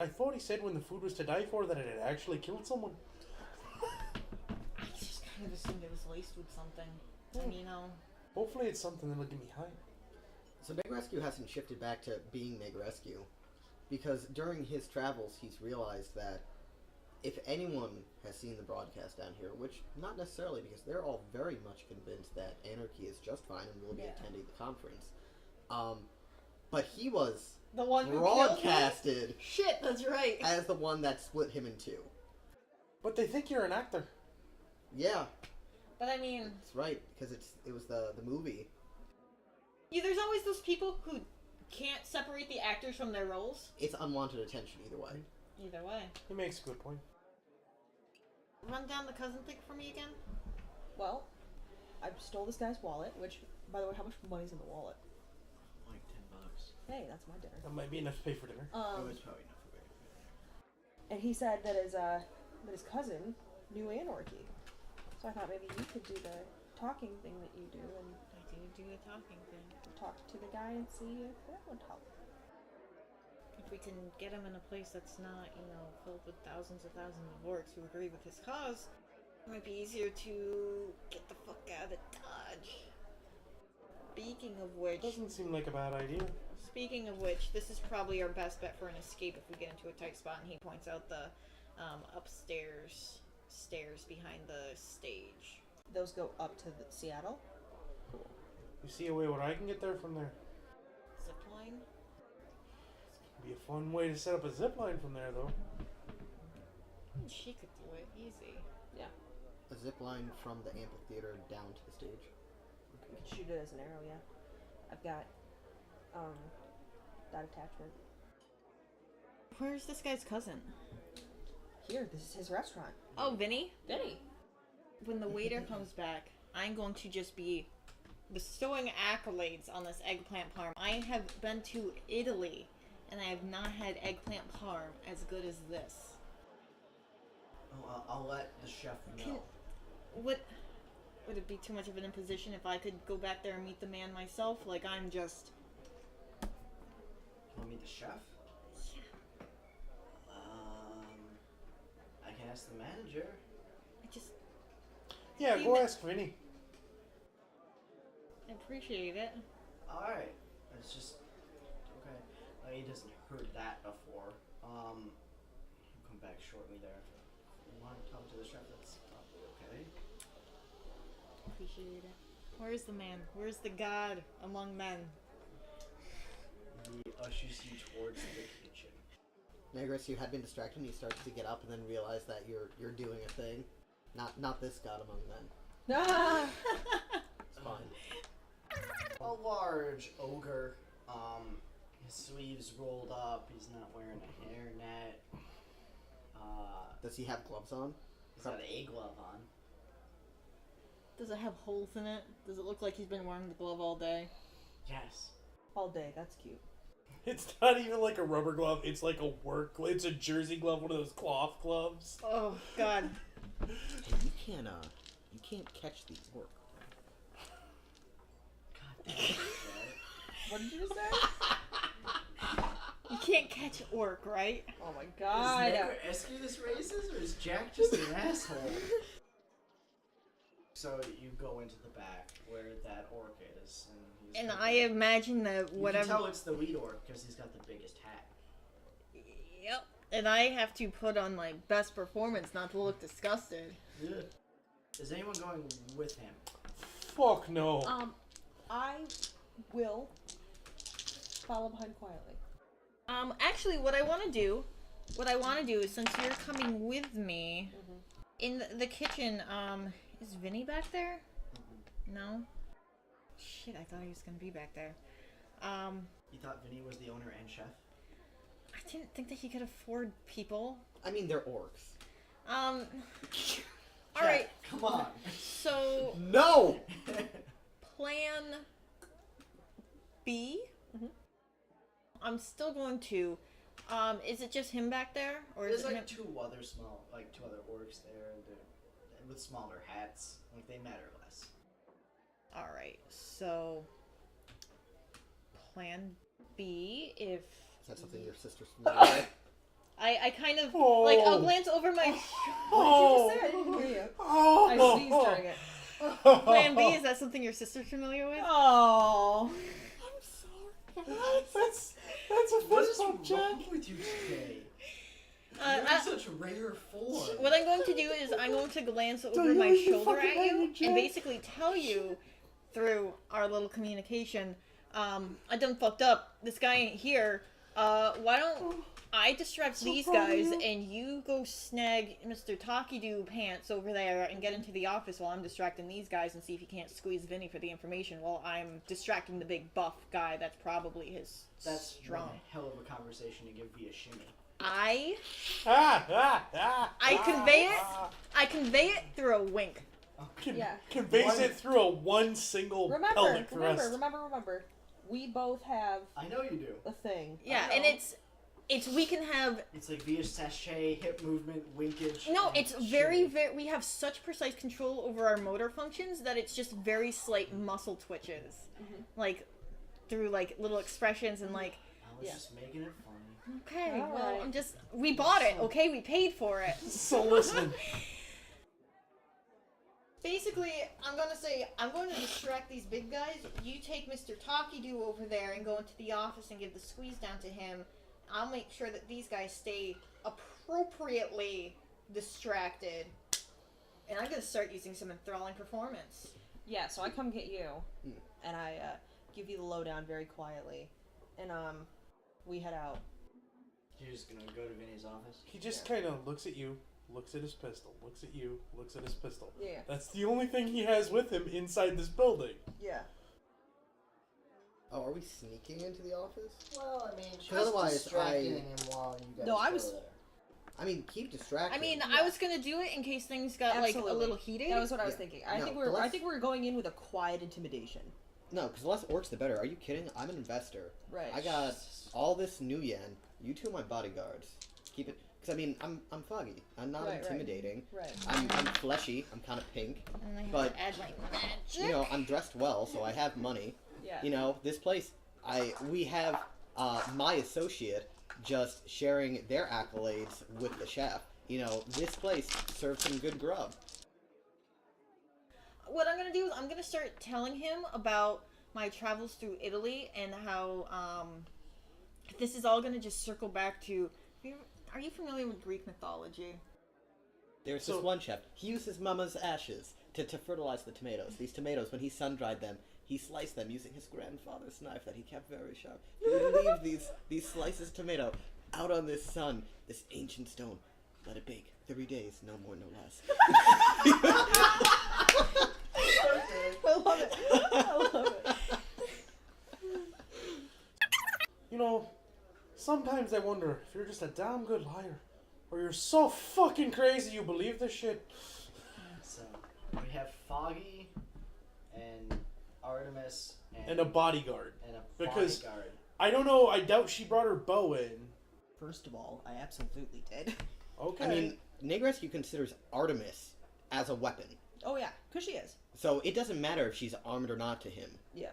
I thought he said when the food was to die for that it had actually killed someone. I just kind of assumed it was laced with something. And, you know... Hopefully it's something that'll get me high. So Negrescu hasn't shifted back to being Negrescu, because during his travels he's realized that if anyone has seen the broadcast down here, which not necessarily, because they're all very much convinced that Anarchy is just fine and will be attending the conference, but he was the one who broadcasted. Shit, that's right. As the one that split him in two. But they think you're an actor. Yeah. But I mean... That's right, because it was the movie. Yeah, there's always those people who can't separate the actors from their roles. It's unwanted attention either way. Either way. He makes a good point. Run down the cousin thing for me again? Well, I stole this guy's wallet, which, by the way, how much money's in the wallet? Like $10. Hey, that's my dinner. That might be enough to pay for dinner. It was probably enough for dinner. And he said that his cousin knew Anarchy. So I thought maybe you could do the talking thing that you do and I do the talking thing. talk to the guy and see if that would help. If we can get him in a place that's not, you know, filled with thousands of orcs who agree with his cause, it might be easier to get the fuck out of Dodge. Speaking of which... Doesn't seem like a bad idea. Speaking of which, this is probably our best bet for an escape if we get into a tight spot, and he points out the upstairs stairs behind the stage. Those go up to Seattle? Cool. You see a way where I can get there from there? Zipline? Be a fun way to set up a zipline from there, though. She could do it easy. Yeah. A zip line from the amphitheater down to the stage. You can shoot it as an arrow, yeah. I've got, that attachment. Where's this guy's cousin? Here, this is his restaurant. Oh, Vinny? Vinny! When the waiter comes back, I'm going to just be bestowing accolades on this eggplant parm. I have been to Italy, and I have not had eggplant parm as good as this. Oh, I'll let the chef know. Would it be too much of an imposition if I could go back there and meet the man myself? Like, I'm just... You want to meet the chef? Yeah. I can ask the manager. Yeah, go ask Vinny. I appreciate it. Alright. It's just... Okay. He doesn't heard that before. He'll come back shortly there. If you want to talk to the chef, that's probably okay. Appreciate it. Where's the man? Where's the god among men? He ushers you towards the kitchen. Negrescu had been distracted and he starts to get up and then realize that you're doing a thing. Not this god among men. Ah! It's fine. A large ogre. His sleeves rolled up. He's not wearing a hairnet. Does he have gloves on? He's got a glove on. Does it have holes in it? Does it look like he's been wearing the glove all day? Yes. All day, that's cute. It's not even like a rubber glove. It's like a work. It's a jersey glove, one of those cloth gloves. Oh God. Hey, you can't catch the orc. God damn it, What did you just say? You can't catch orc, right? Oh my Is god. Negrescu this racist, or is Jack just an asshole? So you go into the back where that orc is, And I imagine that whatever. You can tell it's the lead orc because he's got the biggest hat. Yep. And I have to put on my best performance not to look disgusted. Yeah. Is anyone going with him? Fuck no. I will follow behind quietly. Actually, what I want to do is, since you're coming with me, in the kitchen, is Vinny back there? No? Shit, I thought he was gonna be back there. You thought Vinny was the owner and chef? I didn't think that he could afford people. I mean, they're orcs. Alright. Come on. So, No! plan B? I'm still going to, is it just him back there? Or There's is it like him? two other orcs there with smaller hats. Like, they matter less. Alright, so plan B, if Is that something your sister's familiar with? I kind of Oh. like I'll glance over my. Oh. What did you just say? I didn't hear you. Oh. I sneezed during it. Plan B, is that something your sister's familiar with? Oh. I'm sorry. That's a What fist is bump, Jack. wrong with you today? You're in such rare form. What I'm going to do is I'm going to glance over Don't my use your shoulder fucking at you language, Jack. and basically tell you through our little communication, I done fucked up. This guy ain't here. Why don't I distract these guys and you go snag Mr. Takidoo Pants over there and get into the office while I'm distracting these guys and see if you can't squeeze Vinny for the information while I'm distracting the big buff guy that's probably his That's strong. one hell of a conversation to give via shimmy. I I convey it through a wink. Yeah. Conveys it through a one single pelvic thrust. Remember. We both have I know you do. a thing. Yeah, I and know. it's we can have It's like via sachet, hip movement, winkage. no, and it's shimmy. very we have such precise control over our motor functions that it's just very slight muscle twitches. Like through like little expressions and like I was just making it funny. okay, well, Alright. I'm just we bought it, okay? We paid for it. So listen. Basically, I'm going to distract these big guys. You take Mr. Takidoo over there and go into the office and give the squeeze down to him. I'll make sure that these guys stay appropriately distracted. And I'm going to start using some enthralling performance. Yeah, so I come get you, and I give you the lowdown very quietly, and we head out. You're just gonna go to Vinny's office? He just kind of looks at you, looks at his pistol, looks at you, looks at his pistol. Yeah. That's the only thing he has with him inside this building. Yeah. Oh, are we sneaking into the office? Well, I mean, just Otherwise, distracting him while you guys No, I go was- there. I mean, keep distracted. I mean, I was going to do it in case things got like a little heated. That was what I was Yeah. thinking. No, I think we're going in with a quiet intimidation. No, because the less orcs, the better. Are you kidding? I'm an investor. Right. I got all this new yen. You two are my bodyguards. Keep it. Because I mean, I'm foggy. I'm not Right. intimidating. Right. I'm fleshy. I'm kind of pink. And I have But- to add like magic. You know, I'm dressed well, so I have money. Yeah. You know, this place. We have my associate just sharing their accolades with the chef. You know, this place serves some good grub. What I'm gonna do is I'm gonna start telling him about my travels through Italy and how this is all gonna just circle back to. Are you familiar with Greek mythology? There's So- this one chef. He used his mama's ashes to fertilize the tomatoes. These tomatoes, when he sun-dried them, he sliced them using his grandfather's knife that he kept very sharp. He would leave these slices of tomato out on this sun, this ancient stone. Let it bake. 3 days, no more, no less. I love it. I love it. You know, sometimes I wonder if you're just a damn good liar. Or you're so fucking crazy you believe this shit. So, we have Foggy and Artemis And a bodyguard. and a because- bodyguard. I don't know, I doubt she brought her bow in. First of all, I absolutely did. Okay. I mean, Negrescu considers Artemis as a weapon. Oh yeah, because she is. So it doesn't matter if she's armed or not to him. Yeah.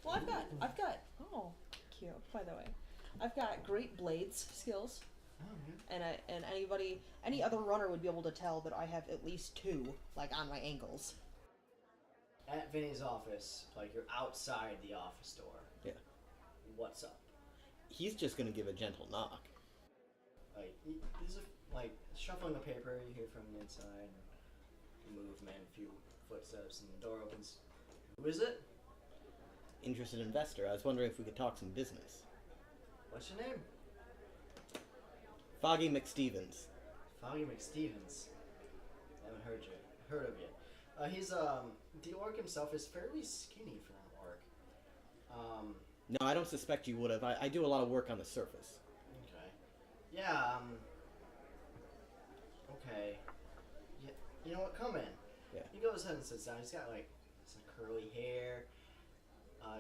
Well, I've got. Oh, cute. By the way, I've got great blades skills, Oh, and any other runner would be able to tell that I have at least 2, like on my ankles. At Vinny's office, like you're outside the office door. Yeah. What's up? He's just gonna give a gentle knock. Like, there's like shuffling the paper. You hear from the inside. Movement, a few footsteps, and the door opens. Who is it? Interested investor. I was wondering if we could talk some business. What's your name? Foggy McStevens. Foggy McStevens. I haven't heard of you. He's the orc himself is fairly skinny for an orc. No, I don't suspect you would have. I do a lot of work on the surface. Okay. Yeah. Okay. Yeah. You know what? Come in. Yeah. He goes ahead and sits down. He's got like some curly hair.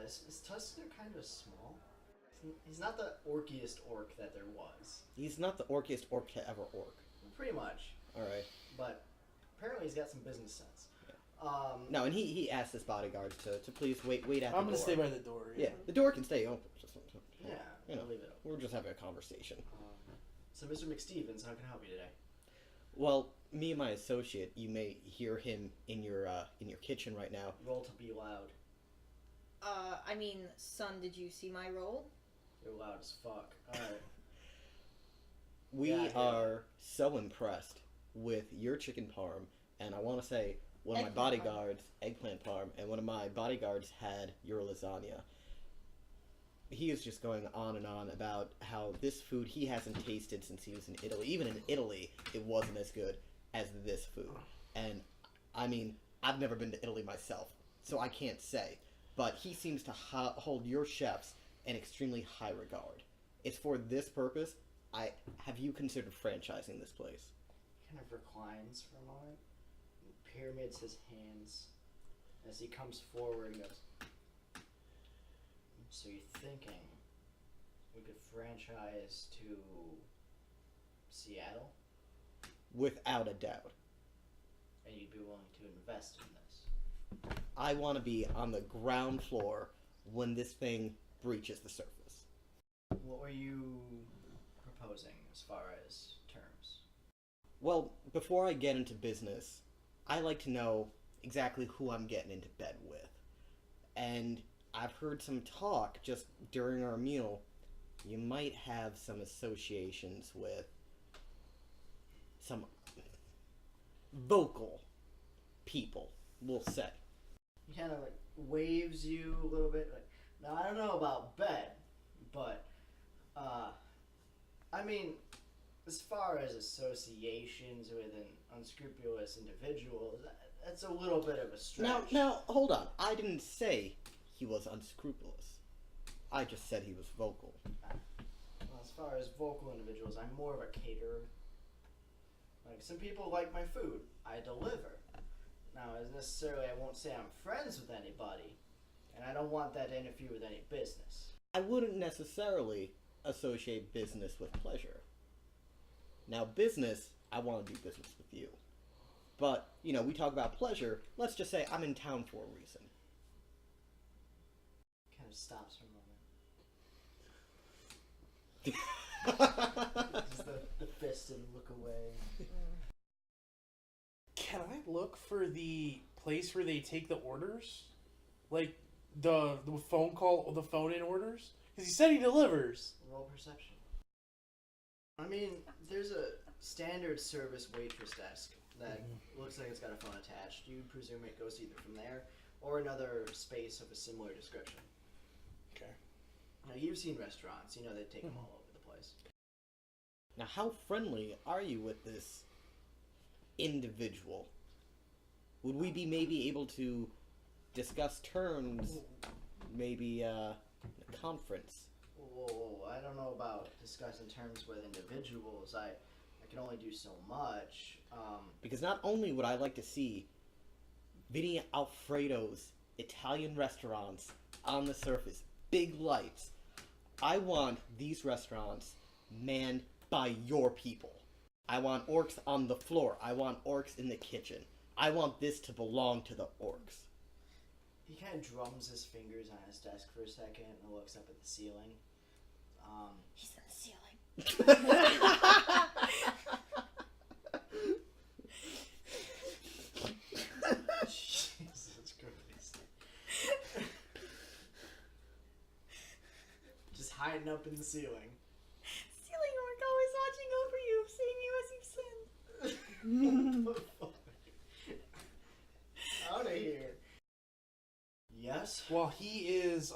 His tusks are kind of small. He's not the orkiest orc that there was. He's not the orkiest orc to ever orc. Pretty much. Alright. But apparently he's got some business sense. No, and he asked his bodyguards to please wait at the door. I'm gonna stay by the door. Yeah, the door can stay open. Yeah. You know, I'll leave it open. we're just having a conversation. So, Mr. McStevens, how can I help you today? Well, me and my associate, you may hear him in your kitchen right now. Roll to be loud. I mean, son, did you see my roll? You're loud as fuck. Alright. We Yeah, I hear are so impressed with your chicken parm, and I want to say one of my Eggplant parm. bodyguards, eggplant parm, and one of my bodyguards had your lasagna. He is just going on and on about how this food he hasn't tasted since he was in Italy. Even in Italy, it wasn't as good as this food. And, I mean, I've never been to Italy myself, so I can't say. But he seems to hold your chefs in extremely high regard. It's for this purpose. Have you considered franchising this place? He kind of reclines for a moment, and pyramids his hands as he comes forward and goes, so you're thinking we could franchise to Seattle? Without a doubt. And you'd be willing to invest in this? I want to be on the ground floor when this thing breaches the surface. What were you proposing as far as terms? Well, before I get into business, I like to know exactly who I'm getting into bed with. And I've heard some talk just during our meal. You might have some associations with some vocal people, we'll say. He kind of like waves you a little bit. Like, now I don't know about bed, but I mean, as far as associations with an unscrupulous individual, that's a little bit of a stretch. Now, hold on. I didn't say he was unscrupulous. I just said he was vocal. Well, as far as vocal individuals, I'm more of a caterer. Like, some people like my food. I deliver. Now, as necessarily, I won't say I'm friends with anybody, and I don't want that to interfere with any business. I wouldn't necessarily associate business with pleasure. Now, business, I want to do business with you. But, you know, we talk about pleasure. Let's just say I'm in town for a reason. Kind of stops for a moment. Just the fist and look away. Can I look for the place where they take the orders? Like, the phone in orders? Because he said he delivers. Roll perception. I mean, there's a standard service waitress desk that looks like it's got a phone attached. You presume it goes either from there or another space of a similar description. Okay. Now, you've seen restaurants. You know they take them all over the place. Now, how friendly are you with this individual? Would we be maybe able to discuss terms, maybe a conference? Whoa, I don't know about discussing terms with individuals. I can only do so much. Because not only would I like to see Vinny Alfredo's Italian restaurants on the surface, big lights, I want these restaurants manned by your people. I want orcs on the floor. I want orcs in the kitchen. I want this to belong to the orcs. He kind of drums his fingers on his desk for a second and looks up at the ceiling. He's in the ceiling. Jesus Christ. Just hiding up in the ceiling. Ceiling orc always watching over you, seeing you as you sin. What the fuck? Out of here. Yes? While he is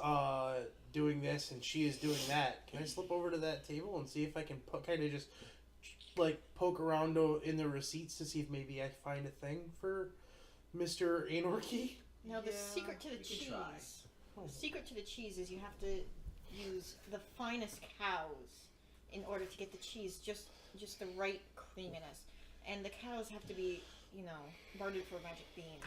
doing this and she is doing that, can I slip over to that table and see if I can kind of just like poke around in the receipts to see if maybe I find a thing for Mr. Anorky? Now the Yeah, secret to the we could cheese. try. The secret to the cheese is you have to use the finest cows in order to get the cheese just the right creaminess. And the cows have to be, you know, bartered for a magic bean.